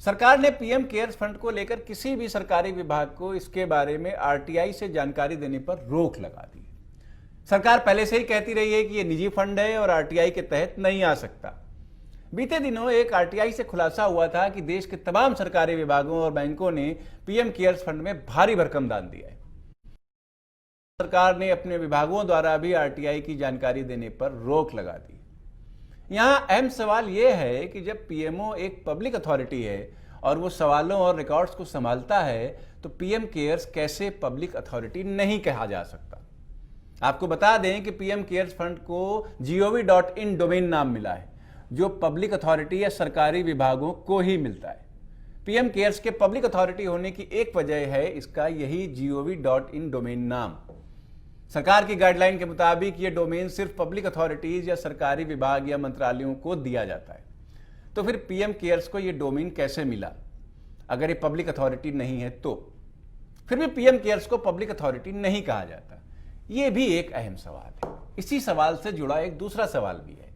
सरकार ने PM cares fund को लेकर किसी भी सरकारी विभाग को इसके बारे में आरटीआई से जानकारी देने पर रोक लगा दी। सरकार पहले से ही कहती रही है कि यह निजी फंड है और आरटीआई के तहत नहीं आ सकता। बीते दिनों एक आरटीआई से खुलासा हुआ था कि देश के तमाम सरकारी विभागों और बैंकों ने पीएम केयर्स फंड में भारी भरकम दान दिया है। सरकार ने अपने विभागों द्वारा भी आरटीआई की जानकारी देने पर रोक लगा दी। यहां अहम सवाल यह है कि जब पीएमओ एक पब्लिक अथॉरिटी है और वो सवालों और रिकॉर्ड्स को संभालता है तो पीएम केयर्स कैसे पब्लिक अथॉरिटी नहीं कहा जा सकता। आपको बता दें कि पीएम केयर्स फंड को gov.in डोमेन नाम मिला है, जो पब्लिक अथॉरिटी या सरकारी विभागों को ही मिलता है। पीएम केयर्स के पब्लिक अथॉरिटी होने की एक वजह है इसका यही gov.in डोमेन नाम। सरकार की गाइडलाइन के मुताबिक यह डोमेन सिर्फ पब्लिक अथॉरिटीज या सरकारी विभाग या मंत्रालयों को दिया जाता है। तो फिर पीएम केयर्स को यह डोमेन कैसे मिला अगर ये पब्लिक अथॉरिटी नहीं है? तो फिर भी पीएम केयर्स को पब्लिक अथॉरिटी नहीं कहा जाता। यह भी एक अहम सवाल है। इसी सवाल से जुड़ा एक दूसरा सवाल भी है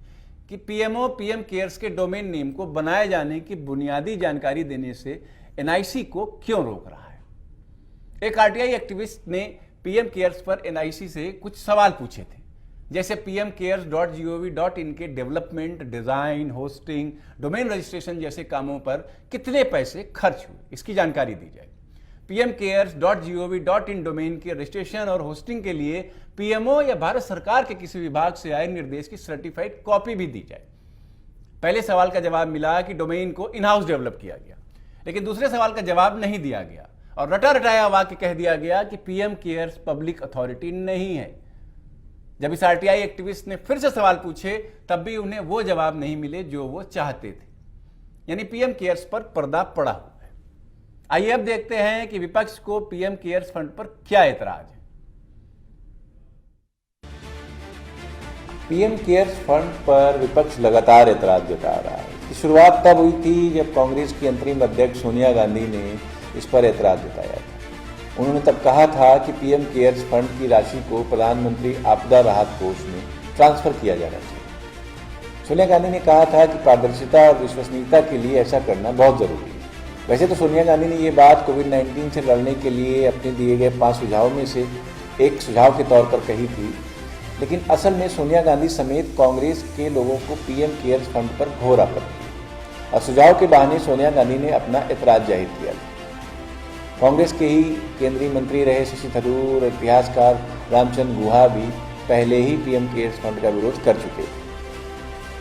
कि पीएमओ पीएम केयर्स के डोमेन नेम को बनाए जाने की बुनियादी जानकारी देने से एनआईसी को क्यों रोक रहा है। एक आरटीआई एक्टिविस्ट ने पीएम केयर्स पर एनआईसी से कुछ सवाल पूछे थे, जैसे pmcares.gov.in के development, design, hosting, domain registration जैसे कामों पर कितने पैसे खर्च हुए, इसकी जानकारी दी जाए। pmcares.gov.in डोमेन के रजिस्ट्रेशन और होस्टिंग के लिए पीएमओ या भारत सरकार के किसी विभाग से आए निर्देश की सर्टिफाइड कॉपी भी दी जाए। पहले सवाल का जवाब मिला कि डोमेन को इन हाउस डेवलप किया गया, लेकिन दूसरे सवाल का जवाब नहीं दिया गया और रटा रटाया वाक्य कह दिया गया कि पीएम केयर्स पब्लिक अथॉरिटी नहीं है। जब इस आरटीआई एक्टिविस्ट ने फिर से सवाल पूछे तब भी उन्हें वो जवाब नहीं मिले जो वो चाहते थे। यानी पीएम केयर्स पर पर्दा पड़ा हुआ है। आइए अब देखते हैं कि विपक्ष को पीएम केयर्स फंड पर क्या एतराज है। पीएम केयर्स फंड पर विपक्ष लगातार एतराज जता रहा है। इसकी शुरुआत तब हुई थी जब कांग्रेस की अंतरिम अध्यक्ष सोनिया गांधी ने इस पर एतराज जताया था। उन्होंने तब कहा था कि पीएम केयर्स फंड की राशि को प्रधानमंत्री आपदा राहत कोष में ट्रांसफर किया जाना चाहिए। सोनिया गांधी ने कहा था कि पारदर्शिता और विश्वसनीयता के लिए ऐसा करना बहुत जरूरी है। वैसे तो सोनिया गांधी ने ये बात कोविड-19 से लड़ने के लिए अपने दिए गए 5 सुझावों में से एक सुझाव के तौर पर कही थी, लेकिन असल में सोनिया गांधी समेत कांग्रेस के लोगों को पीएम केयर्स फंड पर घोर आपत्ति थी और सुझाव के बहाने सोनिया गांधी ने अपना एतराज जाहिर किया था। कांग्रेस के ही केंद्रीय मंत्री रहे शशि थरूर और इतिहासकार रामचंद्र गुहा भी पहले ही पीएम केयर्स फंड का विरोध कर चुके थे।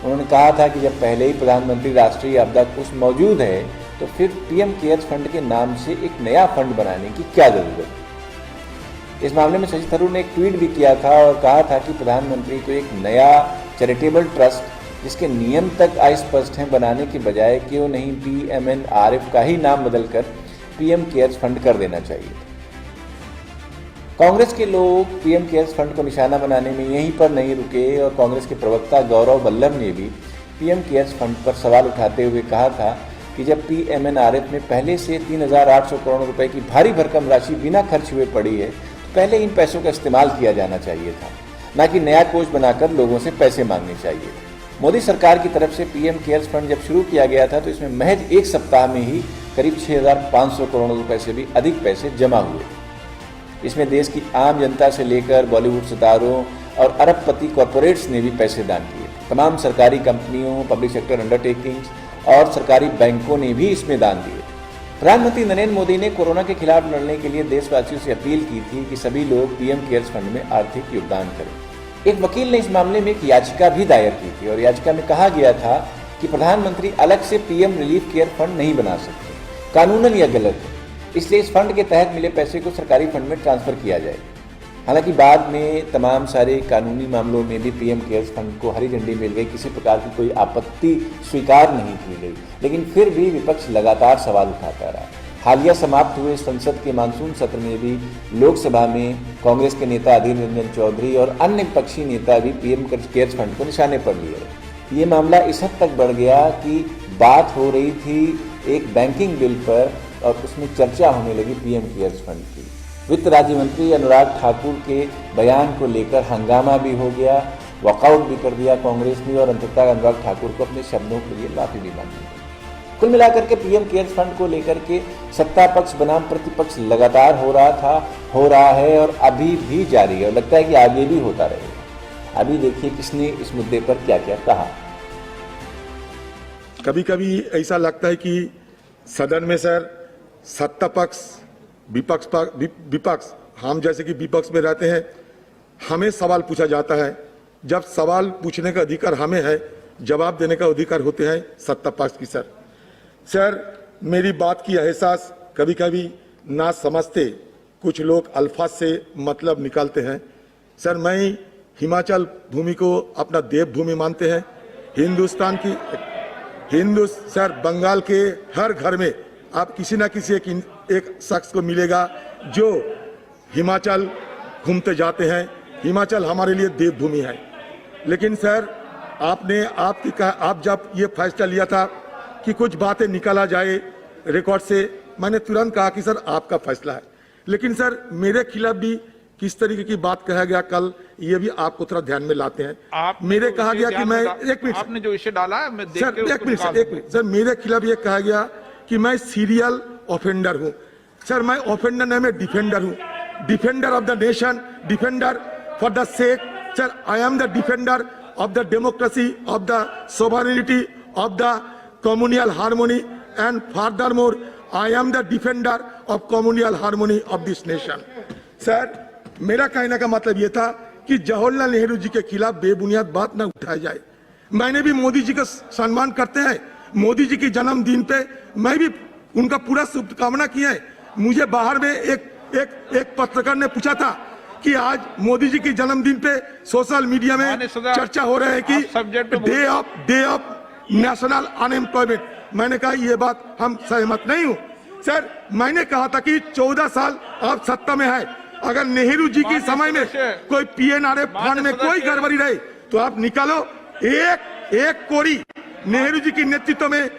उन्होंने कहा था कि जब पहले ही प्रधानमंत्री राष्ट्रीय आपदा कोष मौजूद है तो फिर पीएम केयर्स फंड के नाम से एक नया फंड बनाने की क्या जरूरत है। इस मामले में शशि थरूर ने एक ट्वीट भी किया था और कहा था कि प्रधानमंत्री को एक नया चैरिटेबल ट्रस्ट जिसके नियम तक अस्पष्ट हैं बनाने के बजाय क्यों नहीं PMNRF का ही नाम बदलकर पीएम केयर्स फंड कर देना चाहिए। कांग्रेस के लोग पीएम केयर्स फंड को निशाना बनाने में यहीं पर नहीं रुके और कांग्रेस के प्रवक्ता गौरव वल्लभ ने भी पीएम केयर्स फंड पर सवाल उठाते हुए कहा था कि जब PMNRF में पहले से 3,800 करोड़ रुपए की भारी भरकम राशि बिना खर्च हुए पड़ी है तो पहले इन पैसों का इस्तेमाल किया जाना चाहिए था, न कि नया कोष बनाकर लोगों से पैसे मांगने चाहिए। मोदी सरकार की तरफ से पीएम केयर्स फंड जब शुरू किया गया था तो इसमें महज एक सप्ताह में ही करीब 6,500 करोड़ रुपए से भी अधिक पैसे जमा हुए। इसमें देश की आम जनता से लेकर बॉलीवुड सितारों और अरबपति कॉरपोरेट्स ने भी पैसे दान किए। तमाम सरकारी कंपनियों, पब्लिक सेक्टर अंडरटेकिंग्स और सरकारी बैंकों ने भी इसमें दान दिए। प्रधानमंत्री नरेंद्र मोदी ने कोरोना के खिलाफ लड़ने के लिए देशवासियों से अपील की थी कि सभी लोग पीएम केयर्स फंड में आर्थिक योगदान करें। एक वकील ने इस मामले में एक याचिका भी दायर की थी और याचिका में कहा गया था कि प्रधानमंत्री अलग से पीएम रिलीफ केयर फंड नहीं बना सकते। कानूनन यह गलत है, इसलिए इस फंड के तहत मिले पैसे को सरकारी फंड में ट्रांसफर किया जाए। हालांकि बाद में तमाम सारे कानूनी मामलों में भी पीएम केयर्स फंड को हरी झंडी मिल गई, किसी प्रकार की कोई आपत्ति स्वीकार नहीं की गई, लेकिन फिर भी विपक्ष लगातार सवाल उठाता रहा। हालिया समाप्त हुए संसद के मानसून सत्र में भी लोकसभा में कांग्रेस के नेता अधीर रंजन चौधरी और अन्य विपक्षी नेता भी पीएम केयर्स फंड को निशाने पर लिए। ये मामला इस हद तक बढ़ गया कि बात हो रही थी एक बैंकिंग बिल पर और उसमें चर्चा होने लगी पीएम केयर्स फंड की। वित्त राज्य मंत्री अनुराग ठाकुर के बयान को लेकर हंगामा भी हो गया, वॉकआउट भी कर दिया कांग्रेस ने और अंततः अनुराग ठाकुर को अपने शब्दों के लिए माफी भी मांगी। कुल मिलाकर के पीएम केयर्स फंड को लेकर के सत्ता पक्ष बनाम प्रतिपक्ष लगातार हो रहा है और अभी भी जारी है और लगता है कि आगे भी होता रहेगा। अभी देखिए किसने इस मुद्दे पर क्या क्या कहा। कभी कभी ऐसा लगता है कि सदन में सर सत्ता पक्ष विपक्ष हम जैसे कि विपक्ष में रहते हैं, हमें सवाल पूछा जाता है। जब सवाल पूछने का अधिकार हमें है, जवाब देने का अधिकार होते हैं सत्ता पक्ष की। सर मेरी बात की एहसास कभी कभी ना समझते कुछ लोग अल्फाज से मतलब निकालते हैं। सर मैं हिमाचल भूमि को अपना देवभूमि मानते हैं। सर बंगाल के हर घर में आप किसी ना किसी एक शख्स को मिलेगा जो हिमाचल घूमते जाते हैं। हिमाचल हमारे लिए देवभूमि है। लेकिन सर आप जब ये फैसला लिया था कि कुछ बातें निकाला जाए रिकॉर्ड से, मैंने तुरंत कहा कि सर आपका फैसला है। लेकिन सर मेरे खिलाफ भी किस तरीके की बात कहा गया कल, ये भी आपको थोड़ा ध्यान में लाते हैं। मेरे कहा गया कि मैं एक मिनट आपने जो विषय डाला है, मैं देख सर के एक मिनट सर मेरे खिलाफ ये कहा गया कि मैं सीरियल ऑफेंडर हूं। सर मैं ऑफेंडर नहीं, मैं डिफेंडर हूं। Defender of the nation, defender for the sake. Sir I am the defender of the democracy, of the sovereignty, of the communal harmony and furthermore I am the defender of communal harmony of this nation. Sir मेरा कहने का मतलब यह था कि जवाहरलाल नेहरू जी के खिलाफ बेबुनियाद बात न उठाई जाए। मैंने भी मोदी जी का सम्मान करते हैं। मोदी जी के जन्मदिन पे मैं भी उनका पूरा शुभकामना किया है। मुझे बाहर में एक पत्रकार ने पूछा था कि आज मोदी जी के जन्मदिन पे सोशल मीडिया में चर्चा हो रहा है कि डे ऑफ नेशनल अनएम्प्लॉयमेंट। मैंने कहा ये बात हम सहमत नहीं हूं। सर मैंने कहा था कि 14 साल आप सत्ता में है, अगर नेहरू जी के समय में कोई पीएनआरएफ फंड में कोई गड़बड़ी रहे तो आप निकालो। एक कोड़ी नेहरू जी के नेतृत्व में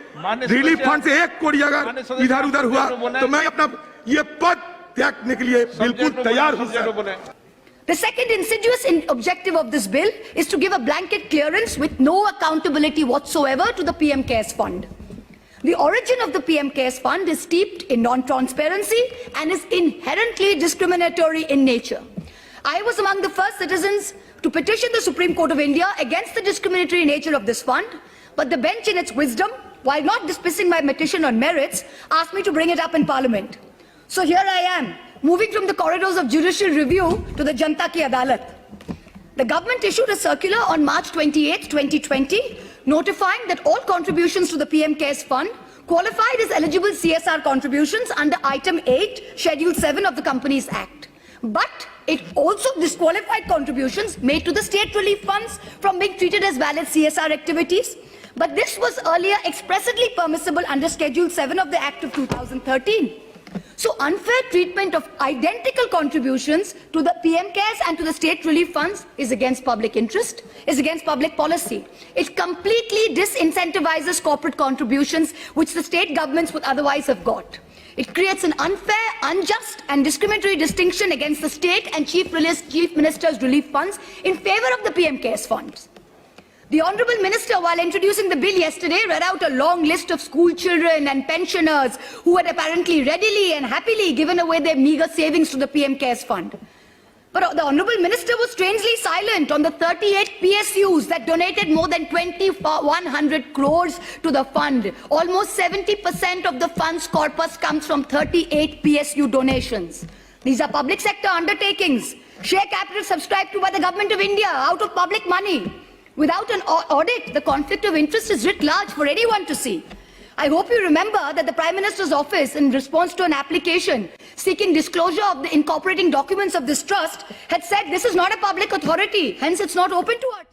रिलीफ फंड से 1 कोड़ी अगर इधर उधर हुआ तो मैं अपना ये पद त्यागने के लिए बिल्कुल तैयार हूं। The second insidious objective of this bill is to give a blanket clearance with no accountability whatsoever to the PM Cares Fund. The origin of the PM Cares Fund is steeped in non-transparency and is inherently discriminatory in nature. I was among the first citizens to petition the Supreme Court of India against the discriminatory nature of this fund, but the bench in its wisdom, while not dismissing my petition on merits, asked me to bring it up in Parliament. So here I am, moving from the corridors of judicial review to the Janta Ki Adalat. The government issued a circular on March 28, 2020, notifying that all contributions to the PM Cares Fund qualified as eligible CSR contributions under Item 8, Schedule 7 of the Companies Act. But it also disqualified contributions made to the state relief funds from being treated as valid CSR activities. But this was earlier expressly permissible under Schedule 7 of the Act of 2013. So unfair treatment of identical contributions to the PM Cares and to the state relief funds is against public interest, is against public policy. It completely disincentivizes corporate contributions which the state governments would otherwise have got. It creates an unfair, unjust and discriminatory distinction against the state and chief minister's relief funds in favor of the PM Cares funds. The Honourable Minister, while introducing the bill yesterday, read out a long list of school children and pensioners who had apparently readily and happily given away their meagre savings to the PM Cares Fund. But the Honourable Minister was strangely silent on the 38 PSUs that donated more than 2,100 crores to the fund. Almost 70% of the fund's corpus comes from 38 PSU donations. These are public sector undertakings, share capital subscribed to by the Government of India out of public money. Without an audit, the conflict of interest is writ large for anyone to see. I hope you remember that the Prime Minister's office, in response to an application seeking disclosure of the incorporating documents of this trust, had said this is not a public authority, hence it's not open to us.